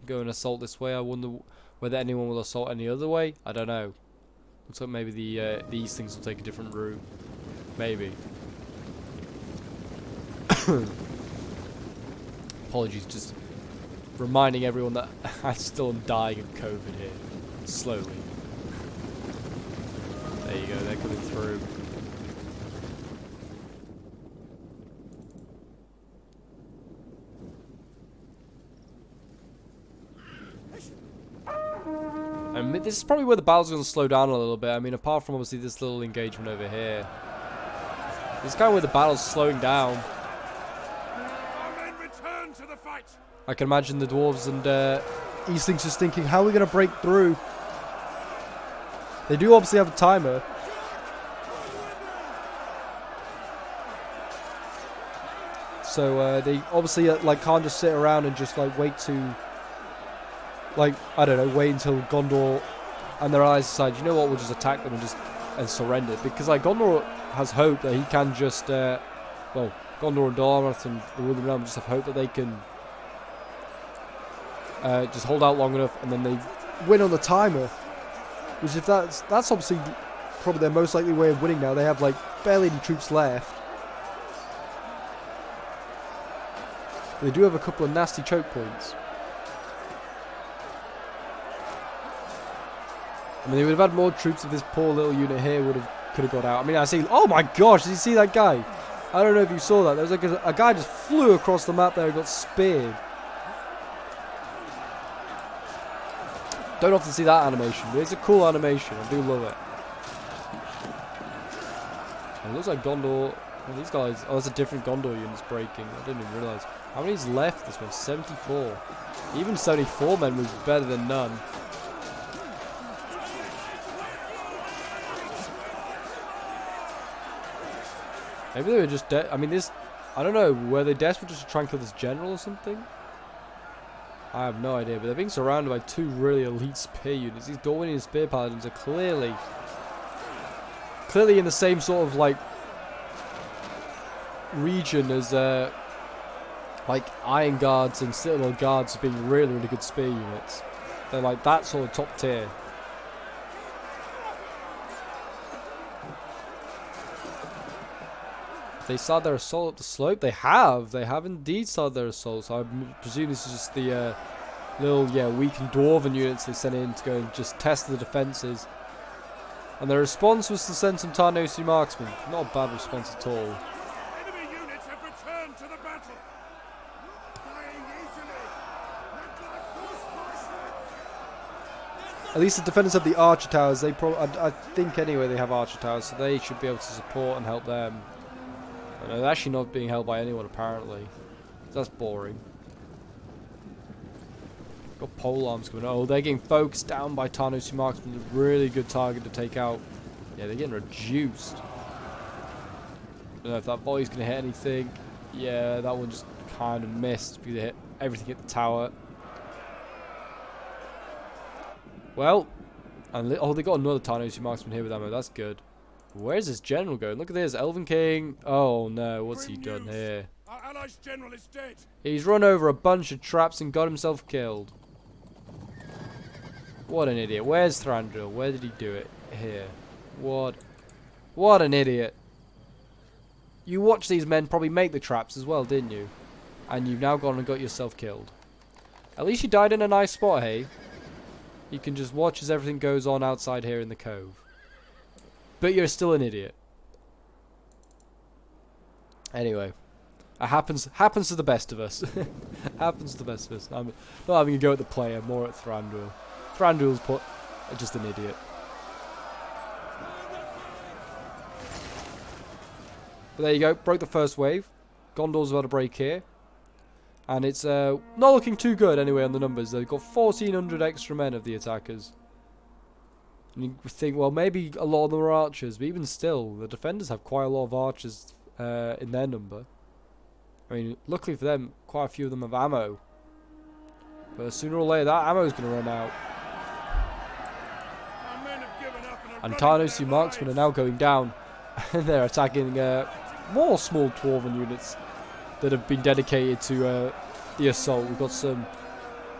Go and assault this way. I wonder whether anyone will assault any other way. I don't know. Looks like maybe these things will take a different route. Maybe. Apologies, just reminding everyone that I still am dying of COVID here. Slowly. There you go, they're coming through. And this is probably where the battle's going to slow down a little bit. I mean, apart from obviously this little engagement over here. This is kind of where the battle's slowing down. I can imagine the dwarves and Eastlings just thinking, how are we going to break through? They do obviously have a timer. So they obviously like can't just sit around and just like wait to, like, I don't know, wait until Gondor and their allies decide, you know what, we'll just attack them and surrender. Because like Gondor has hope that he can just, well, Gondor and Dol Amroth and the Woodland Realm just have hope that they can just hold out long enough and then they win on the timer. Which if that's obviously probably their most likely way of winning now. They have like barely any troops left. They do have a couple of nasty choke points. I mean, they would have had more troops if this poor little unit here could have got out. I mean, I see. Oh my gosh! Did you see that guy? I don't know if you saw that. There was like a guy just flew across the map there and got speared. Don't often see that animation, but it's a cool animation. I do love it. And it looks like Gondor. Well, these guys. Oh, that's a different Gondor unit's breaking. I didn't even realise. How many's left? This one, 74. Even 74 men was better than none. Maybe they were just I mean, this... I don't know. Were they desperate just to try and kill this general or something? I have no idea. But they're being surrounded by two really elite spear units. These Dorwinian spear paladins are clearly in the same sort of, like, region as, like, Iron Guards and Citadel Guards being really, really good spear units. They're, like, that sort of top tier. They started their assault up the slope. They have. They have indeed started their assault. So I presume this is just the little, weakened dwarven units they sent in to go and just test the defences. And their response was to send some Tarnosi marksmen. Not a bad response at all. Enemy units have returned to the battle. Dying easily. At least the defenders have the archer towers. They I think anyway they have archer towers, so they should be able to support and help them. And they're actually not being held by anyone apparently. That's boring. Got pole arms coming. Oh, they're getting focused down by Tarnosi marksmen. A really good target to take out. Yeah, they're getting reduced. Don't know if that volley's going to hit anything. Yeah, that one just kind of missed because it hit everything at the tower. Well, and oh, they got another Tarnosi marksman here with ammo. That's good. Where's this general going? Look at this, Elven King. Oh no, what's he done here? Our allies' general is dead. He's run over a bunch of traps and got himself killed. What an idiot. Where's Thranduil? Where did he do it? Here. What an idiot. You watched these men probably make the traps as well, didn't you? And you've now gone and got yourself killed. At least you died in a nice spot, hey? You can just watch as everything goes on outside here in the cove. But you're still an idiot. Anyway. It happens to the best of us. Happens to the best of us. I'm not having a go at the player, more at Thranduil. Thranduil's just an idiot. But there you go. Broke the first wave. Gondor's about to break here. And it's not looking too good anyway on the numbers. They've got 1,400 extra men of the attackers. And you think, well, maybe a lot of them are archers, but even still, the defenders have quite a lot of archers in their number. I mean, luckily for them, quite a few of them have ammo. But sooner or later, that ammo is going to run out. Our men have given up And Tarnosi marksmen are now going down. And they're attacking more small dwarven units that have been dedicated to the assault. We've got some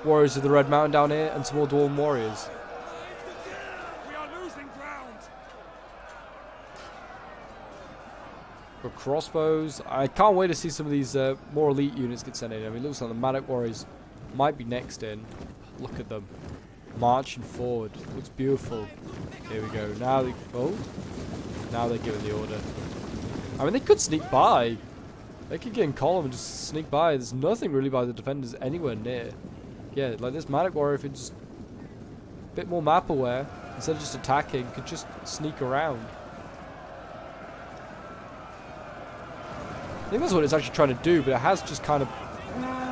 warriors of the Red Mountain down here and some more dwarven warriors. We are losing ground. Got crossbows. I can't wait to see some of these more elite units get sent in. I mean, it looks like the Manic Warriors might be next in. Look at them. Marching forward. Looks beautiful. Here we go. Now they're giving the order. I mean, they could sneak by. They could get in column and just sneak by. There's nothing really by the defenders anywhere near. Yeah, like this Manic Warrior, if it's just a bit more map aware, instead of just attacking, could just sneak around. I think that's what it's actually trying to do, but it has just kind of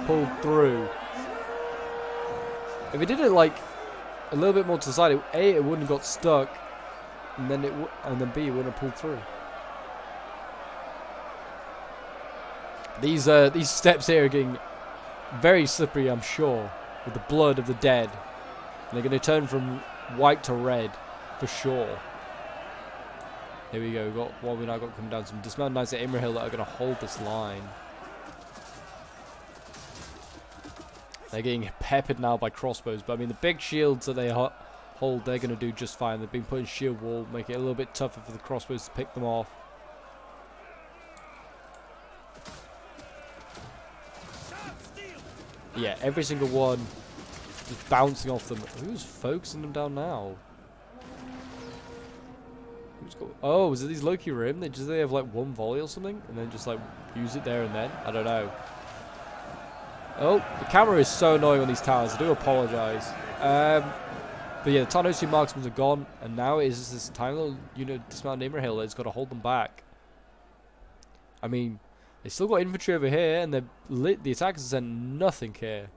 pulled through. If it did it like a little bit more to the side, it wouldn't have got stuck, and then B, it wouldn't have pulled through. These steps here are getting very slippery, I'm sure, with the blood of the dead. And they're going to turn from white to red, for sure. Here we go. We've got what we now got coming down. Some dismounted knights at Imrahil that are going to hold this line. They're getting peppered now by crossbows, but I mean the big shields that they hold, they're going to do just fine. They've been put in shield wall, make it a little bit tougher for the crossbows to pick them off. Yeah, every single one just bouncing off them. Who's focusing them down now? Oh, is it these Loki Rim? They have like one volley or something, and then just like use it there and then? I don't know. Oh, the camera is so annoying on these towers. I do apologize. But yeah, the Tarnosi marksmen are gone, and now it is just this tiny little unit dismounted Imra Hill that's got to hold them back. I mean, they still got infantry over here, and the attackers sent nothing here.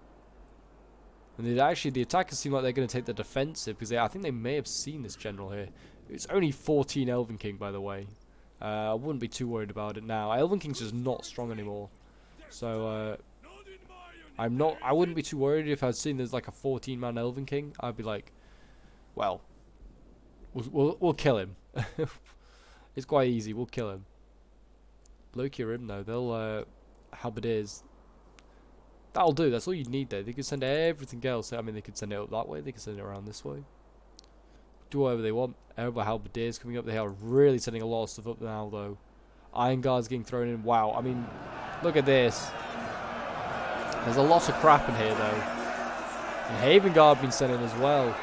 And the attackers seem like they're going to take the defensive, because I think they may have seen this general here. It's only 14 Elven King, by the way. I wouldn't be too worried about it now. Elven King's just not strong anymore. So, I wouldn't be too worried if I'd seen there's like a 14-man Elven King. I'd be like, well, we'll kill him. It's quite easy. We'll kill him. Loki Rim though, they'll halberdiers. That'll do. That's all you need there. They could send everything else. I mean, they could send it up that way. They could send it around this way. Do whatever they want. Everybody halberdiers coming up. They are really sending a lot of stuff up now though. Iron Guards getting thrown in. Wow. I mean, look at this. There's a lot of crap in here though. And Haven Guard been sent in as well.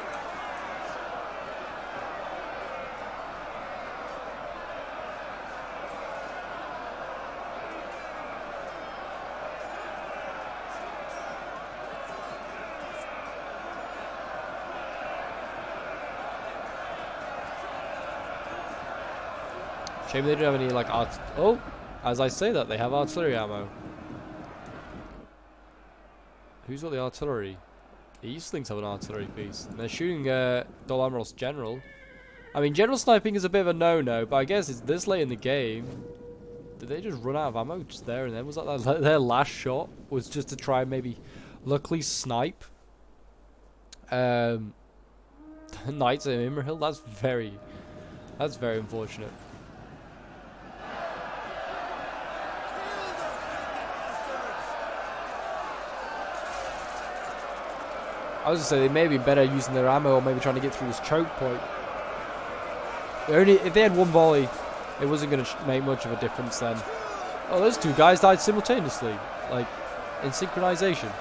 Shame they don't have any like as I say that, they have artillery ammo. Who's got the artillery? The Eastlings have an artillery piece. And they're shooting Dol Amros General. I mean, general sniping is a bit of a no-no, but I guess it's this late in the game. Did they just run out of ammo just there and then? Was that their last shot? Was just to try and maybe luckily snipe Knights of Immerhill? That's very unfortunate. I was gonna say they may be better using their ammo or maybe trying to get through this choke point. If they had one volley, it wasn't gonna make much of a difference then. Oh, those two guys died simultaneously, like in synchronization.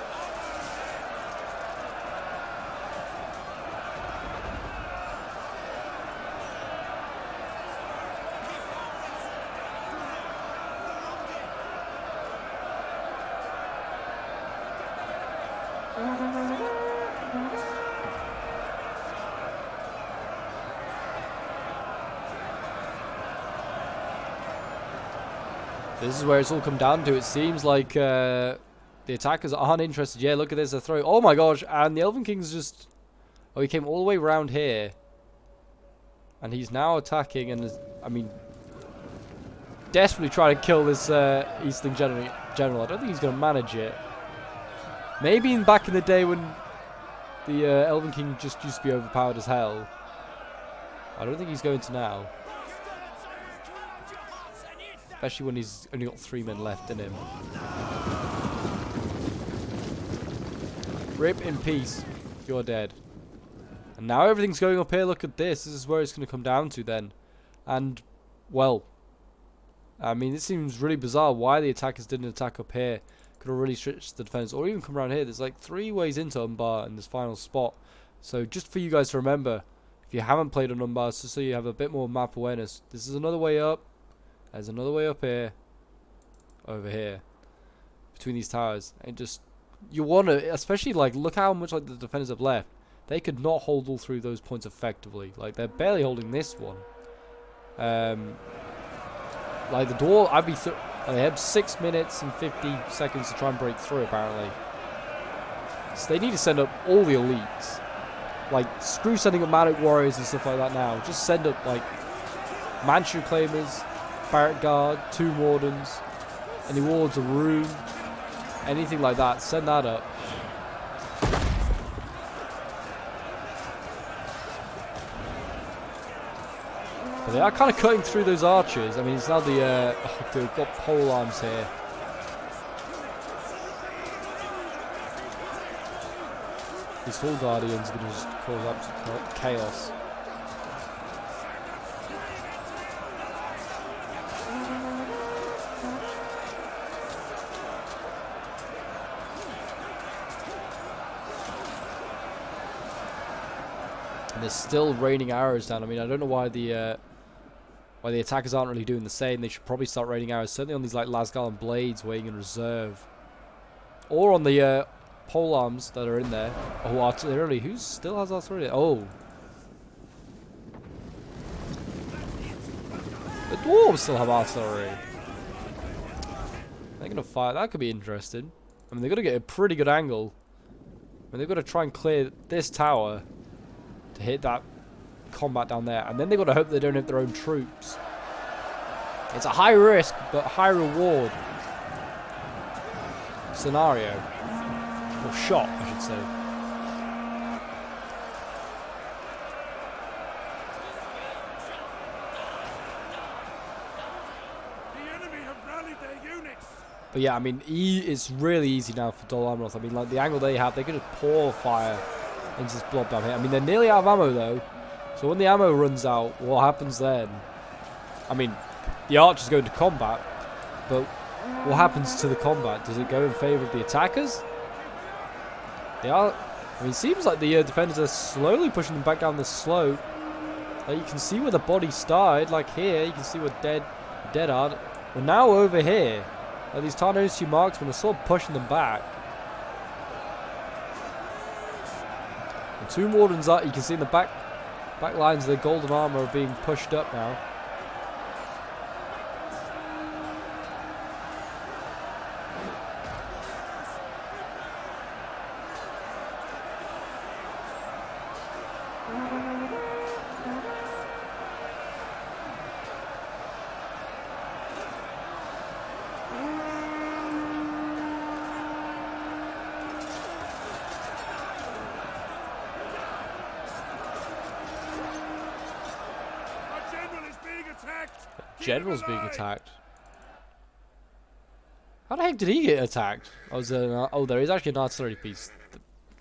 This is where it's all come down to. It seems like the attackers aren't interested. Yeah, look at this. They're throwing. Oh my gosh. And the Elven King's just... Oh, he came all the way around here. And he's now attacking. And, I mean... desperately trying to kill this Eastling general. I don't think he's going to manage it. Maybe back in the day when the Elven King just used to be overpowered as hell. I don't think he's going to now. Especially when he's only got 3 men left in him. Rip in peace. You're dead. And now everything's going up here. Look at this. This is where it's going to come down to then. And, well, I mean, it seems really bizarre why the attackers didn't attack up here. Could have really stretched the defense. Or even come around here. There's like 3 ways into Umbar in this final spot. So just for you guys to remember, if you haven't played on Umbar, just so you have a bit more map awareness. This is another way up. There's another way up here, over here, between these towers, and just you want to, especially like look how much like the defenders have left. They could not hold all through those points effectively. Like they're barely holding this one. Like the door, they have 6 minutes and 50 seconds to try and break through apparently. So they need to send up all the elites. Like screw sending up Manic Warriors and stuff like that now. Just send up like Manchu Claimers. Barrack Guard, 2 Wardens, any Wards of Rune, anything like that, send that up. But they are kind of cutting through those archers. I mean, it's now the, they've got pole arms here. These Hall Guardians are going to just cause absolute chaos. And there's still raining arrows down. I mean, I don't know why the attackers aren't really doing the same. They should probably start raining arrows, certainly on these like Lasgarland blades waiting in reserve, or on the pole arms that are in there. Oh, artillery! Who still has artillery? Oh, the dwarves still have artillery. They're gonna fire. That could be interesting. I mean, they're gonna get a pretty good angle. I mean, they've got to try and clear this tower to hit that combat down there, and then they've got to hope they don't have their own troops. It's a high risk but high reward scenario, or shot, I should say. The enemy have rallied their units. But yeah, I mean, it's really easy now for Dol Amroth. I mean, like the angle they have, they can just pour fire into this blob down here. I mean, they're nearly out of ammo though. So when the ammo runs out, what happens then? I mean, the archers go into combat, but what happens to the combat? Does it go in favour of the attackers? They are. I mean, it seems like the defenders are slowly pushing them back down the slope. Like you can see where the bodies started. Like here, you can see where dead are. We're now over here. Like these Tarnosi marksmen are sort of pushing them back. The two Wardens are. You can see in the back lines, their golden armor are being pushed up now. General's being attacked. How the heck did he get attacked? Oh, there is actually an artillery piece,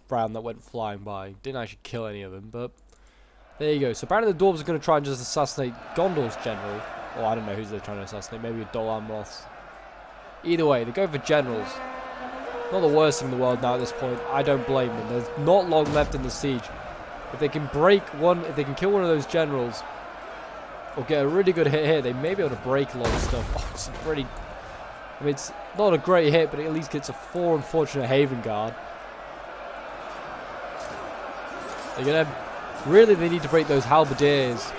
Brown, that went flying by. Didn't actually kill any of them, but there you go. So apparently the dwarves are going to try and just assassinate Gondor's general. Or I don't know who's they're trying to assassinate. Maybe Dol Amroth. Either way, they go for generals. Not the worst thing in the world now at this point. I don't blame them. There's not long left in the siege. If they can if they can kill one of those generals, or get a really good hit here, they may be able to break a lot of stuff. Oh, it's a pretty... I mean, it's not a great hit, but it at least gets a 4 unfortunate Haven Guard. They're going to... Really, they need to break those halberdiers.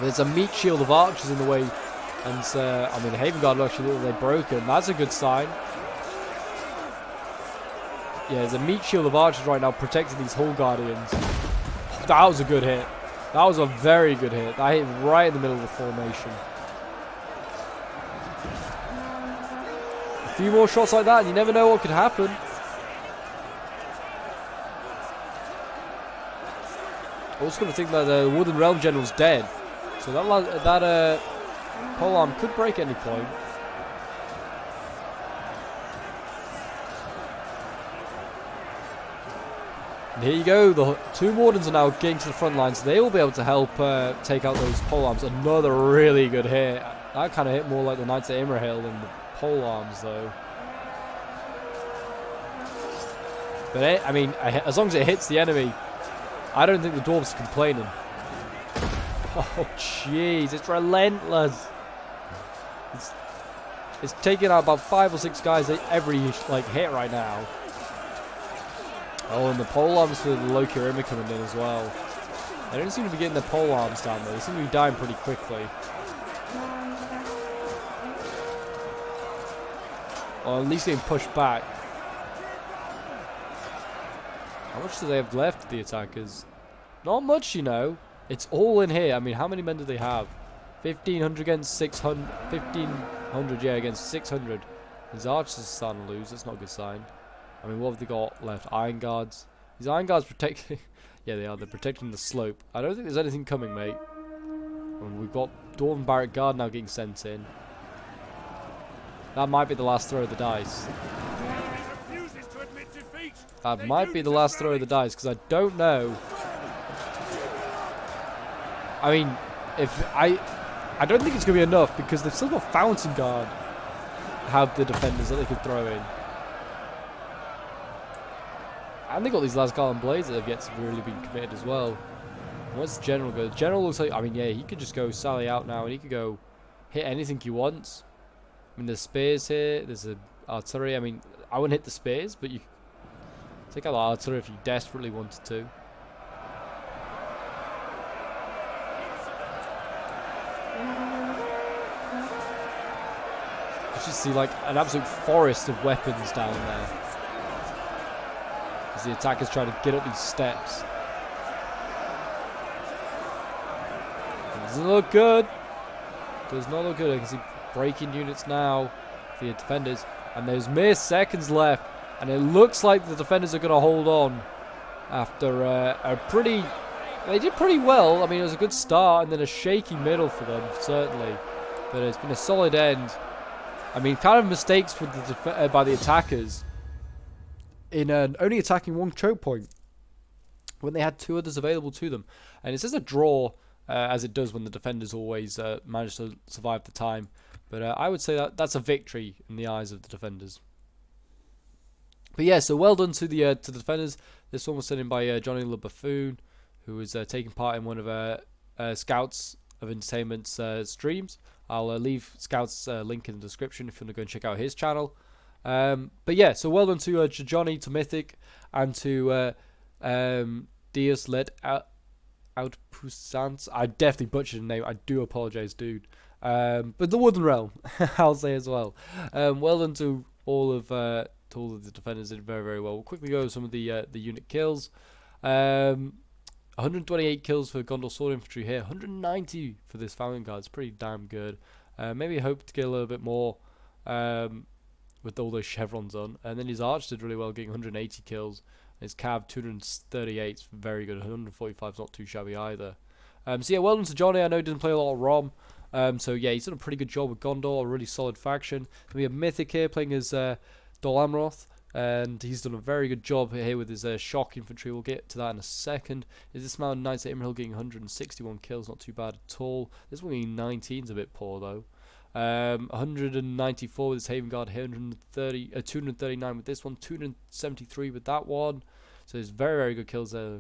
There's a meat shield of archers in the way. And, I mean, the Haven Guard actually look like they're broken. That's a good sign. Yeah, there's a meat shield of archers right now protecting these Hull Guardians. That was a good hit. That was a very good hit. That hit right in the middle of the formation. A few more shots like that and you never know what could happen. I was going to think that the Wooden Realm General's dead. So that polearm could break at any point. And here you go, the two Wardens are now getting to the front lines. They will be able to help take out those polearms. Another really good hit. That kind of hit more like the Knights of Imrahil than the polearms, though. But I mean, as long as it hits the enemy, I don't think the dwarves are complaining. Oh, jeez, it's relentless. It's taking out about 5 or 6 guys every hit right now. Oh, and the polearms for the Loki are coming in as well. They don't seem to be getting their polearms down there. They seem to be dying pretty quickly. Or at least getting pushed back. How much do they have left, the attackers? Not much, you know. It's all in here. I mean, how many men do they have? 1,500 against 600. 1,500, yeah, against 600. His archers are starting to lose. That's not a good sign. I mean, what have they got left? Iron Guards. These Iron Guards protecting... yeah, they are. They're protecting the slope. I don't think there's anything coming, mate. I mean, we've got Dwarven Barrack Guard now getting sent in. That might be the last throw of the dice. That might be the last throw of the dice, because I don't know. I mean, I don't think it's going to be enough, because they've still got Fountain Guard. Have the defenders that they could throw in. And they got these Lasgarland blades that have yet to really been committed as well. What's the general go? The general looks like, I mean, yeah, he could just go sally out now and he could go hit anything he wants. I mean, there's spears here, there's a artillery. I mean, I wouldn't hit the spears, but you take out the artillery if you desperately wanted to. You just see like an absolute forest of weapons down there as the attackers try to get up these steps. Doesn't look good. Does not look good. I can see breaking units now for the defenders. And there's mere seconds left. And it looks like the defenders are going to hold on after a pretty... They did pretty well. I mean, it was a good start and then a shaky middle for them, certainly. But it's been a solid end. I mean, kind of mistakes with the by the attackers in only attacking one choke point when they had two others available to them. And it's just a draw... as it does when the defenders always manage to survive the time. But I would say that that's a victory in the eyes of the defenders. But yeah, so well done to the defenders. This one was sent in by Johnny the Buffoon, who was taking part in one of Scouts of Entertainment's streams. I'll leave Scout's link in the description if you want to go and check out his channel. But yeah, so well done to Johnny, to Mythic, and to Diaz Let Outpoussance. I definitely butchered the name. I do apologize, dude. But the Wooden Realm, I'll say as well. Well done to all of the defenders. Did very, very well. We'll quickly go over some of the unit kills. 128 kills for Gondor Sword Infantry here. 190 for this Falcon Guard. It's pretty damn good. Maybe hope to get a little bit more with all those chevrons on. And then his Arch did really well, getting 180 kills. His Cav 238 is very good. 145 is not too shabby either. So yeah, well done to Johnny. I know he didn't play a lot of ROM. So yeah, he's done a pretty good job with Gondor. A really solid faction. And we have Mythic here playing as Dol Amroth. And he's done a very good job here with his shock infantry. We'll get to that in a second. Is this Mountain Knights at Imrahil getting 161 kills? Not too bad at all. This one getting 19 is a bit poor though. 194 with his Haven Guard, 239 with this one, 273 with that one. So there's very, very good kills there.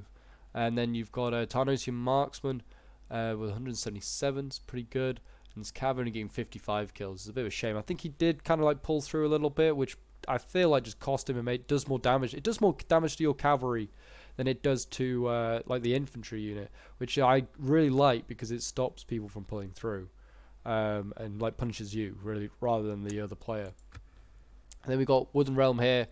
And then you've got Tarnosian Marksman with 177, it's pretty good. And his Cav only getting 55 kills. It's a bit of a shame. I think he did kind of like pull through a little bit, which I feel like just cost him and it does more damage. It does more damage to your cavalry than it does to like the infantry unit, which I really like because it stops people from pulling through. And like punishes you really rather than the other player. And then we got Wooden Realm here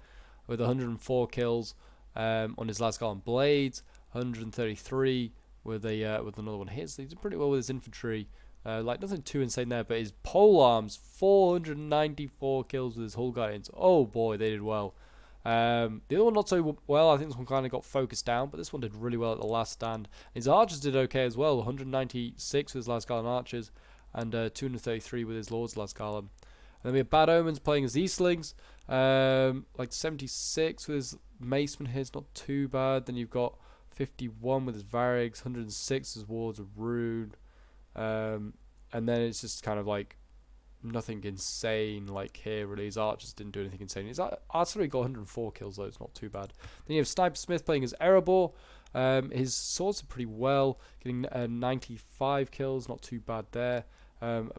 with 104 kills on his Lasgarland blades, 133 with another one here. So he did pretty well with his infantry. Like nothing too insane there, but his pole arms, 494 kills with his Hull Guardians. Oh boy, they did well. The other one not so well. I think this one kind of got focused down, but this one did really well at the last stand. His archers did okay as well, 196 with his Lasgarland archers. And 233 with his Lord's Lasgarland. And then we have Bad Omens playing as Eastlings. Like 76 with his Maceman here. It's not too bad. Then you've got 51 with his Varrigs. 106 with his Wards of Rune. And then it's just kind of like nothing insane like here really. His archers didn't do anything insane. His artillery got 104 kills though. It's not too bad. Then you have Sniper Smith playing as Erebor. His swords are pretty well, getting 95 kills. Not too bad there.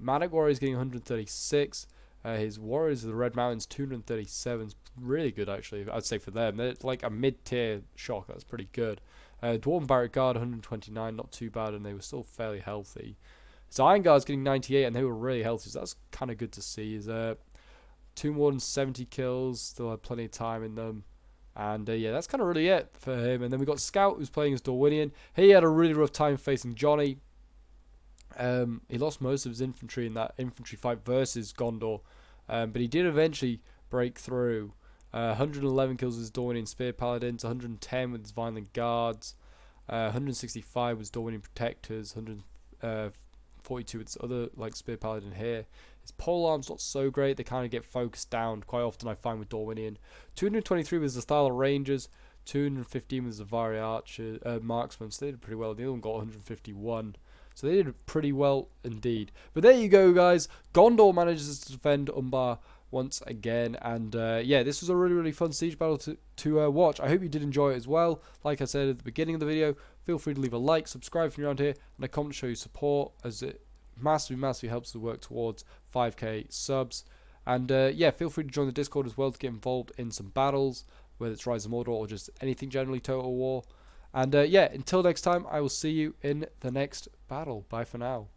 Manic Warriors getting 136. His Warriors of the Red Mountains 237 is really good actually. I'd say for them, they're like a mid-tier shock. That's pretty good. Dwarven Barrack Guard 129, not too bad, and they were still fairly healthy. His Iron Guards getting 98, and they were really healthy. So that's kind of good to see. Is two more than 70 kills. Still had plenty of time in them. And yeah, that's kind of really it for him. And then we got Scout, who's playing as Dorwinian. He had a really rough time facing Johnny. He lost most of his infantry in that infantry fight versus Gondor, but he did eventually break through. 111 kills with his Dorwinian Spear Paladins, 110 with his Violent Guards, 165 with his Dorwinian Protectors, 142 with his other like Spear Paladin here. His pole arms not so great, they kind of get focused down quite often I find with Dorwinian. 223 with the Thala Rangers, 215 with the Zavari Archer, Marksmen, so they did pretty well. The other one got 151. So they did pretty well indeed. But there you go, guys. Gondor manages to defend Umbar once again. And yeah, this was a really fun siege battle to watch. I hope you did enjoy it as well. Like I said at the beginning of the video, feel free to leave a like, subscribe if you're around here, and a comment to show your support, as it massively helps us work towards 5k subs. And yeah, feel free to join the Discord as well to get involved in some battles, whether it's Rise of Mordor or just anything generally Total War. And yeah, until next time, I will see you in the next battle. Bye for now.